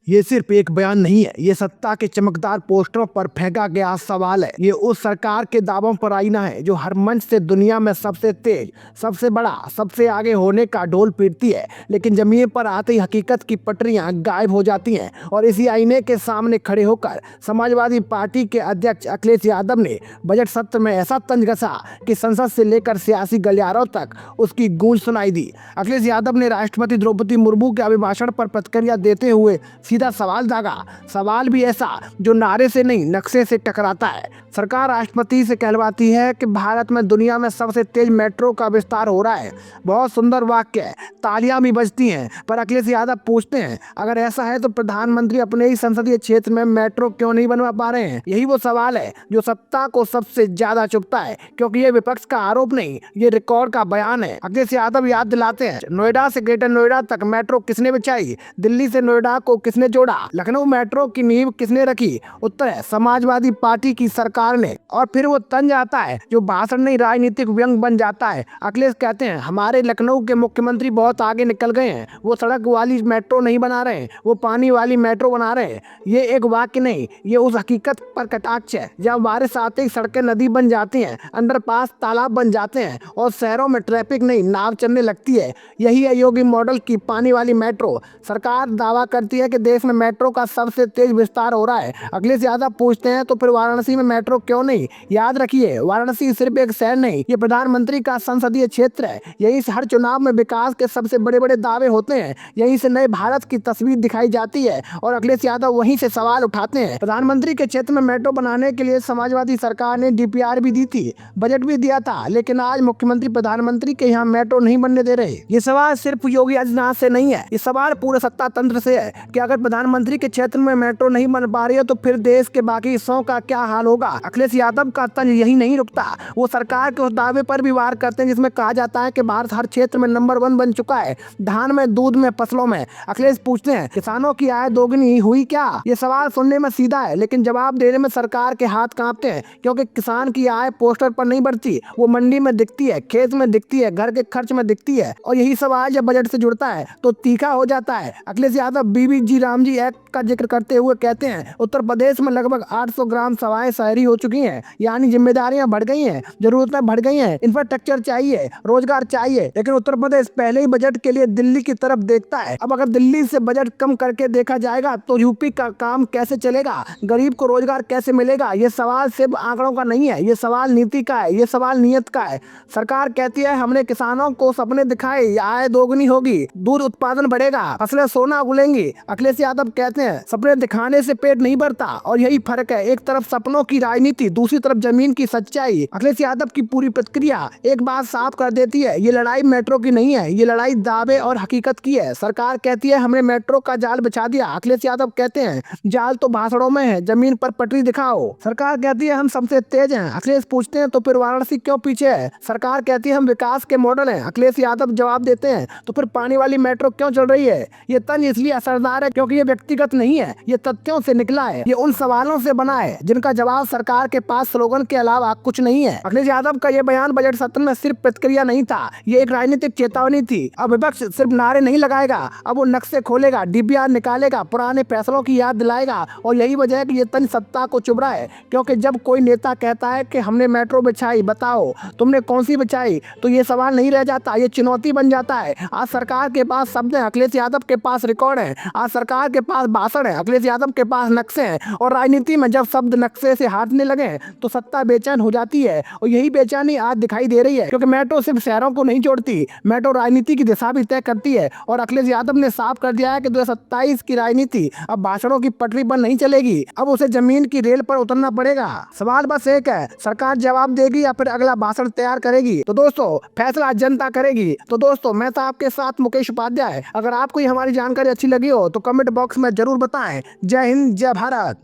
ये सिर्फ एक बयान नहीं है, ये सत्ता के चमकदार पोस्टरों पर फेंका गया सवाल है। ये उस सरकार के दावों पर आईना है जो हर मंच से दुनिया में सबसे तेज, सबसे बड़ा, सबसे आगे होने का ढोल पीटती है, लेकिन जमीन पर आते ही हकीकत की पटरियां गायब हो जाती हैं। और इसी आईने के सामने खड़े होकर समाजवादी पार्टी के अध्यक्ष अखिलेश यादव ने बजट सत्र में ऐसा तंज कसा कि संसद से लेकर सियासी गलियारों तक उसकी गूंज सुनाई दी। अखिलेश यादव ने राष्ट्रपति द्रौपदी मुर्मू के अभिभाषण पर प्रतिक्रिया देते हुए सीधा सवाल दागा, सवाल भी ऐसा जो नारे से नहीं नक्शे से टकराता है। सरकार राष्ट्रपति से कहलवाती है कि भारत में दुनिया में सबसे तेज मेट्रो का विस्तार हो रहा है। बहुत सुंदर वाक्य है, तालियां भी बजती हैं, पर अखिलेश यादव पूछते हैं, अगर ऐसा है तो प्रधानमंत्री अपने ही संसदीय क्षेत्र में मेट्रो क्यों नहीं बनवा पा रहे हैं? यही वो सवाल है जो सत्ता को सबसे ज्यादा चुभता है, क्योंकि ये विपक्ष का आरोप नहीं, ये रिकॉर्ड का बयान है। अखिलेश यादव याद दिलाते हैं, नोएडा से ग्रेटर नोएडा तक मेट्रो किसने बिछाई? दिल्ली से नोएडा को किसने जोड़ा? लखनऊ मेट्रो की नींव किसने रखी? उत्तर है समाजवादी पार्टी की सरकार ने। और फिर वो तंज आता है जो भाषण नहीं राजनीतिक व्यंग बन जाता है। अखिलेश कहते हैं, हमारे लखनऊ के मुख्यमंत्री बहुत आगे निकल गए हैं, वो सड़क वाली मेट्रो नहीं बना रहे हैं, वो पानी वाली मेट्रो बना रहे हैं। ये एक वाक्य नहीं, ये उस हकीकत पर कटाक्ष है जब बारिश आते ही सड़कें नदी बन जाती हैं, अंडरपास तालाब बन जाते हैं और शहरों में ट्रैफिक नहीं नाव चलने लगती है। यही है योगी मॉडल की पानी वाली मेट्रो। सरकार दावा करती है कि देश में मेट्रो का सबसे तेज विस्तार हो रहा है। अखिलेश यादव पूछते हैं, तो फिर वाराणसी में मेट्रो क्यों नहीं? याद रखिए, वाराणसी सिर्फ एक शहर नहीं, ये प्रधानमंत्री का संसदीय क्षेत्र है। यहीं से हर चुनाव में विकास के सबसे बड़े बड़े दावे होते हैं, यहीं से नए भारत की तस्वीर दिखाई जाती है और अखिलेश यादव वहीं से सवाल उठाते हैं। प्रधानमंत्री के क्षेत्र में मेट्रो बनाने के लिए समाजवादी सरकार ने डीपीआर भी दी थी, बजट भी दिया था, लेकिन आज मुख्यमंत्री प्रधानमंत्री के यहाँ मेट्रो नहीं बनने दे रहे। ये सवाल सिर्फ योगी आदित्यनाथ से नहीं है, ये सवाल पूरे सत्ता तंत्र से है कि अगर प्रधानमंत्री के क्षेत्र में मेट्रो नहीं बन पा रही है तो फिर देश के बाकी हिस्सों का क्या हाल होगा? अखिलेश यादव का तंज यही नहीं रुकता, वो सरकार के उस दावे पर भी वार करते हैं जिसमें कहा जाता है कि भारत हर क्षेत्र में नंबर 1 बन चुका है, धान में, दूध में, फसलों में। अखिलेश पूछते हैं, किसानों की आय दोगुनी हुई क्या? ये सवाल सुनने में सीधा है, लेकिन जवाब देने में सरकार के हाथ कांपते हैं, क्योंकि किसान की आय पोस्टर पर नहीं बढ़ती, वो मंडी में दिखती है, खेत में दिखती है, घर के खर्च में दिखती है। और यही सवाल जब बजट से जुड़ता है तो तीखा हो जाता है। अखिलेश यादव बीबी रामजी एक्ट का जिक्र करते हुए कहते हैं, उत्तर प्रदेश में लगभग 800 ग्राम सभाएं शहरी हो चुकी हैं, यानी जिम्मेदारियां बढ़ गई हैं, जरूरतें बढ़ गई हैं, इंफ्रास्ट्रक्चर चाहिए, रोजगार चाहिए। लेकिन उत्तर प्रदेश पहले ही बजट के लिए दिल्ली की तरफ देखता है। अब अगर दिल्ली से बजट कम करके देखा जाएगा तो यूपी का काम कैसे चलेगा? गरीब को रोजगार कैसे मिलेगा? ये सवाल सिर्फ आंकड़ों का नहीं है, ये सवाल नीति का है, ये सवाल नियत का है। सरकार कहती है, हमने किसानों को सपने दिखाए, आय दोगुनी होगी, दूध उत्पादन बढ़ेगा, फसलें सोना उगलेंगी। अखिलेश यादव कहते हैं, सपने दिखाने से पेट नहीं भरता। और यही फर्क है, एक तरफ सपनों की राजनीति, दूसरी तरफ जमीन की सच्चाई। अखिलेश यादव की पूरी प्रतिक्रिया एक बात साफ कर देती है, ये लड़ाई मेट्रो की नहीं है, ये लड़ाई दावे और हकीकत की है। सरकार कहती है, हमने मेट्रो का जाल बिछा दिया। अखिलेश यादव कहते हैं, जाल तो भाषणों में है, जमीन पर पटरी दिखाओ। सरकार कहती है, हम सबसे तेज हैं। अखिलेश पूछते हैं, तो फिर वाराणसी क्यों पीछे है? सरकार कहती है, हम विकास के मॉडल हैं। अखिलेश यादव जवाब देते हैं, तो फिर पानी वाली मेट्रो क्यों चल रही है? ये तंज इसलिए असरदार है क्योंकि ये व्यक्तिगत नहीं है, ये तथ्यों से निकला है, ये उन सवालों से बना है जिनका जवाब सरकार के पास स्लोगन के अलावा कुछ नहीं है। अखिलेश यादव का ये बयान बजट सत्र में सिर्फ प्रतिक्रिया नहीं था, ये एक राजनीतिक चेतावनी थी। अब विपक्ष सिर्फ नारे नहीं लगाएगा, अब वो नक्शे खोलेगा, डीपीआर निकालेगा, पुराने फैसलों की याद दिलाएगा। और यही वजह है कि ये तंज सत्ता को चुभ रहा है, क्योंकि जब कोई नेता कहता है कि हमने मेट्रो बिछाई, बताओ तुमने कौन सी बिछाई, तो ये सवाल नहीं रह जाता, ये चुनौती बन जाता है। आज सरकार के पास शब्द है, अखिलेश यादव के पास रिकॉर्ड है। आज सरकार के पास भाषण है, अखिलेश यादव के पास नक्शे हैं। और राजनीति में जब शब्द नक्शे से हारने लगे तो सत्ता बेचैन हो जाती है। और यही बेचैनी आज दिखाई दे रही है, क्योंकि मेट्रो सिर्फ शहरों को नहीं जोड़ती, मेट्रो राजनीति की दिशा भी तय करती है। और अखिलेश यादव ने साफ कर दिया है कि 2027 की राजनीति अब भाषणों की पटरी पर नहीं चलेगी, अब उसे जमीन की रेल पर उतरना पड़ेगा। सवाल बस एक है, सरकार जवाब देगी या फिर अगला भाषण तैयार करेगी? तो दोस्तों, फैसला जनता करेगी। तो दोस्तों, मैं था आपके साथ मुकेश उपाध्याय। अगर आपको हमारी जानकारी अच्छी लगी हो तो कमेंट बॉक्स में जरूर बताएं। जय हिंद, जय भारत।